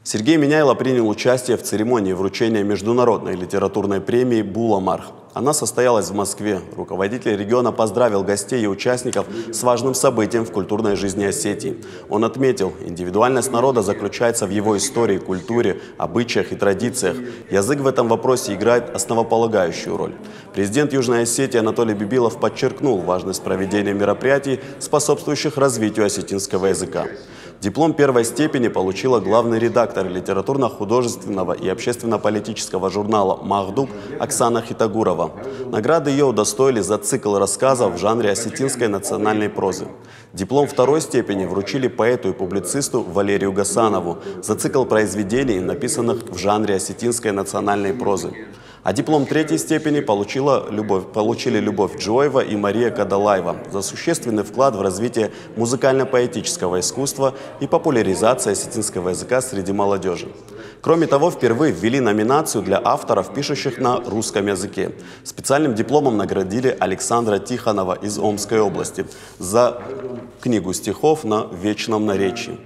Сергей Миняйло принял участие в церемонии вручения международной литературной премии «Буламарх». Она состоялась в Москве. Руководитель региона поздравил гостей и участников с важным событием в культурной жизни Осетии. Он отметил, индивидуальность народа заключается в его истории, культуре, обычаях и традициях. Язык в этом вопросе играет основополагающую роль. Президент Южной Осетии Анатолий Бибилов подчеркнул важность проведения мероприятий, способствующих развитию осетинского языка. Диплом первой степени получила главный редактор литературно-художественного и общественно-политического журнала «Махдуб» Оксана Хитагурова. Награды ее удостоили за цикл рассказов в жанре осетинской национальной прозы. Диплом второй степени вручили поэту и публицисту Валерию Гасанову за цикл произведений, написанных в жанре осетинской национальной прозы. А диплом третьей степени получили Любовь Джоева и Мария Кадалаева за существенный вклад в развитие музыкально-поэтического искусства и популяризацию осетинского языка среди молодежи. Кроме того, впервые ввели номинацию для авторов, пишущих на русском языке. Специальным дипломом наградили Александра Тихонова из Омской области за книгу стихов на вечном наречии.